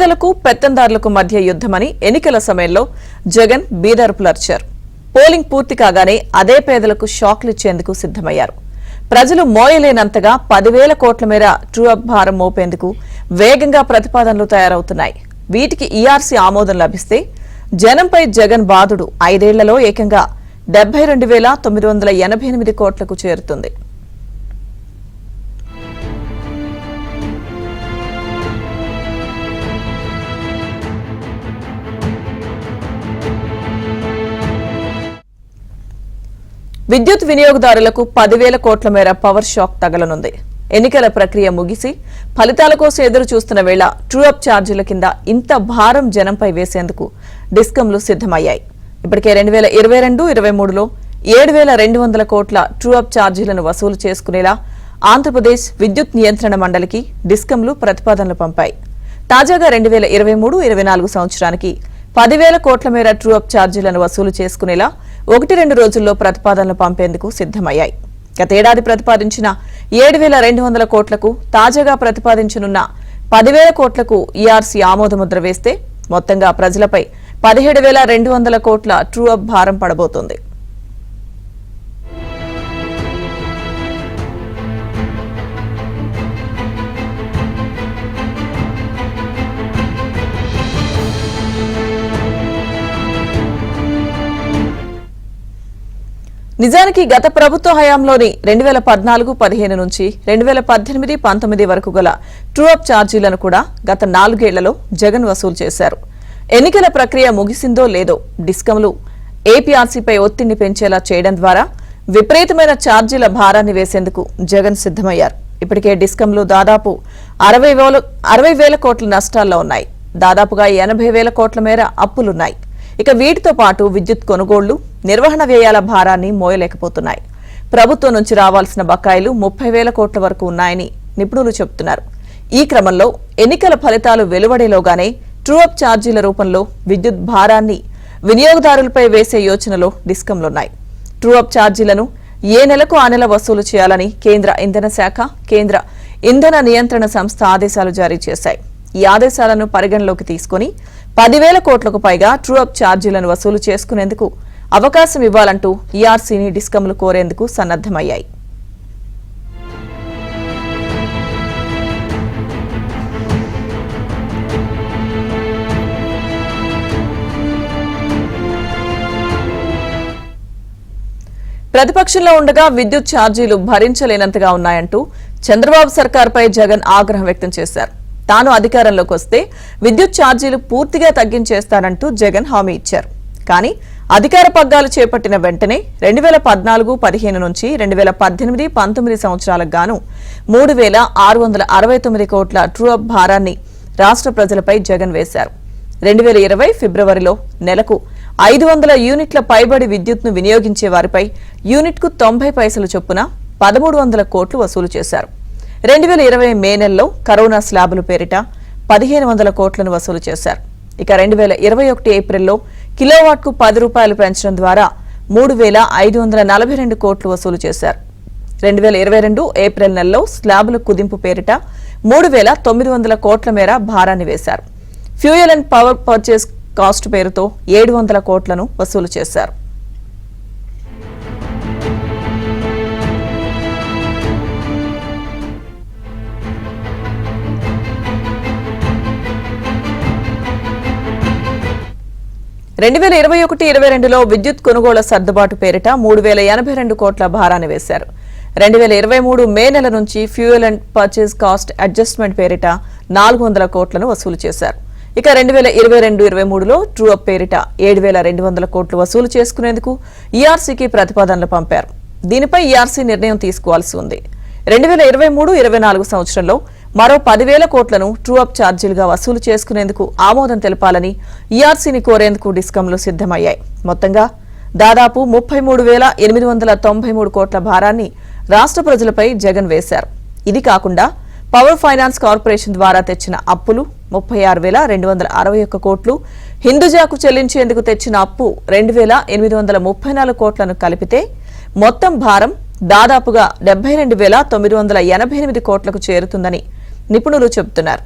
పేదలకు పెత్తందారులకు మధ్య యుద్ధమని ఎన్నికల సమయంలో జగన్ బీదర్పులర్చారు. పోలింగ్ పూర్తి కాగానే అదే పేదలకు షాక్లు ఇచ్చేందుకు సిద్ధమయ్యారు. ప్రజలు మోయలేనంతగా 10,000 కోట్ల మేర ట్రూ అప్ భారం మోపేందుకు వేగంగా ప్రతిపాదనలు తయారవుతున్నాయి. వీటికి ఈఆర్సీ ఆమోదం లభిస్తే జనంపై జగన్ బాదుడు 5 ఏళ్లలో ఏకంగా 72,988 కోట్లకు చేరుతుంది. విద్యుత్ వినియోగదారులకు 10,000 కోట్ల మేర పవర్ షాక్ తగలనుంది. ఎన్నికల ప్రక్రియ ముగిసి ఫలితాల కోసం ఎదురు చూస్తున్న వేళ ట్రూ అప్ ఛార్జీల కింద ఇంత భారం జనంపై వేసేందుకు డిస్కంలు సిద్ధమయ్యాయి. ఇప్పటికే 2022-23లో 7,200 కోట్ల ట్రూ అప్ ఛార్జీలను వసూలు చేసుకునేలా ఆంధ్రప్రదేశ్ విద్యుత్ నియంత్రణ మండలికి డిస్కంలు ప్రతిపాదనలు పంపాయి. తాజాగా 2023-24 సంవత్సరానికి 10,000 కోట్ల మేర ట్రూ అప్ ఛార్జీలను వసూలు చేసుకునేలా 1-2 రోజుల్లో ప్రతిపాదనలు పంపేందుకు సిద్ధమయ్యాయి. గతేడాది ప్రతిపాదించిన 7,200 కోట్లకు తాజాగా ప్రతిపాదించనున్న 10,000 కోట్లకు ఈఆర్సీ ఆమోదముద్ర వేస్తే మొత్తంగా ప్రజలపై 17,200 కోట్ల ట్రూ అప్ భారం పడబోతోంది. నిజానికి గత ప్రభుత్వ హయాంలోని 2014-15 నుంచి 2018-19 వరకు గల ట్రూ అప్ ఛార్జీలను కూడా గత 4 ఏళ్లలో జగన్ వసూలు చేశారు. ఎన్నికల ప్రక్రియ ముగిసిందో లేదో డిస్కంలు ఏపీఆర్సీపై ఒత్తిడిని పెంచేలా చేయడం ద్వారా విపరీతమైన ఛార్జీల భారాన్ని వేసేందుకు జగన్ సిద్ధమయ్యారు. ఇప్పటికే డిస్కంలు దాదాపు 60,000 కోట్ల నష్టాల్లో ఉన్నాయి. దాదాపుగా 80,000 కోట్ల మేర అప్పులున్నాయి. ఇక వీటితో పాటు విద్యుత్ కొనుగోళ్లు, నిర్వహణ వ్యయాల భారాన్ని మోయలేకపోతున్నాయి. ప్రభుత్వం నుంచి రావాల్సిన బకాయిలు 30,000 కోట్ల వరకు ఉన్నాయని నిపుణులు చెబుతున్నారు. ఈ క్రమంలో ఎన్నికల ఫలితాలు వెలువడేలోగానే ట్రూ అప్ ఛార్జీల రూపంలో విద్యుత్ భారాన్ని వినియోగదారులపై వేసే యోచనలో డిస్కంలున్నాయి. ట్రూ అప్ ఛార్జీలను ఏ నెలకు ఆ నెల వసూలు చేయాలని కేంద్ర ఇంధన శాఖ, కేంద్ర ఇంధన నియంత్రణ సంస్థ ఆదేశాలు జారీ చేశాయి. ఈ ఆదేశాలను పరిగణలోకి తీసుకుని 10,000 కోట్లకు పైగా ట్రూ అప్ ఛార్జీలను వసూలు చేసుకునేందుకు అవకాశం ఇవ్వాలంటూ ఈఆర్సీని డిస్కంలు కోరేందుకు సన్నద్దమయ్యాయి. ప్రతిపక్షంలో ఉండగా విద్యుత్ ఛార్జీలు భరించలేనంతగా ఉన్నాయంటూ చంద్రబాబు సర్కార్పై జగన్ ఆగ్రహం వ్యక్తం చేశారు. తాను అధికారంలోకి వస్తే విద్యుత్ ఛార్జీలు పూర్తిగా తగ్గించేస్తానంటూ జగన్ హామీ ఇచ్చారు. కానీ అధికార పగ్గాలు చేపట్టిన వెంటనే 2014-15 నుంచి 2018-19 సంవత్సరాలకు గాను 3,669 కోట్ల ట్రూ అప్ భారాన్ని రాష్ట్ర ప్రజలపై జగన్ వేశారు. 2020 ఫిబ్రవరిలో నెలకు 500 యూనిట్ల పైబడి విద్యుత్ను వినియోగించే వారిపై యూనిట్కు 90 పైసలు చొప్పున 1,300 కోట్లు వసూలు చేశారు. 2020 మే నెలలో కరోనా స్లాబులు పేరిట 1,500 కోట్లను వసూలు చేశారు. ఇక 2021 ఏప్రిల్లో కిలోవాట్కు 10 రూపాయలు పెంచడం ద్వారా 3,542 కోట్లు వసూలు చేశారు. 2022 ఏప్రిల్ నెలలో స్లాబుల కుదింపు పేరిట 3,900 కోట్ల మేర భారాన్ని వేశారు. Fuel and power purchase cost పేరుతో 700 కోట్లను వసూలు చేశారు. రెండు 2021-22లో విద్యుత్ కొనుగోళ్ల సర్దుబాటు పేరిట 3,082 కోట్ల భారాన్ని వేశారు. 2023 మే నెల నుంచి fuel and purchase cost adjustment పేరిట 400 కోట్లను వసూలు చేశారు. ఇక 2022-23లో ట్రూ అప్ పేరిట 7,200 కోట్లు వసూలు చేసుకునేందుకు ఈఆర్సీకి ప్రతిపాదనలు పంపారు. దీనిపై ఈఆర్సీ నిర్ణయం తీసుకోవాల్సి ఉంది. 2023-24 సంవత్సరంలో మరో 10,000 కోట్లను ట్రూ అప్ ఛార్జీలుగా వసూలు చేసుకునేందుకు ఆమోదం తెలపాలని ఈఆర్సీని కోరేందుకు డిస్కంలు సిద్ధమయ్యాయి. మొత్తంగా దాదాపు 33,893 కోట్ల భారాన్ని రాష్ట్ర ప్రజలపై జగన్ వేశారు. ఇది కాకుండా పవర్ ఫైనాన్స్ కార్పొరేషన్ ద్వారా తెచ్చిన అప్పులు 36,261 కోట్లు, హిందూజాకు చెల్లించేందుకు తెచ్చిన అప్పు 2,834 కోట్లను కలిపితే మొత్తం భారం దాదాపుగా 72,988 కోట్లకు చేరుతుందని నిపుణులు చెబుతున్నారు.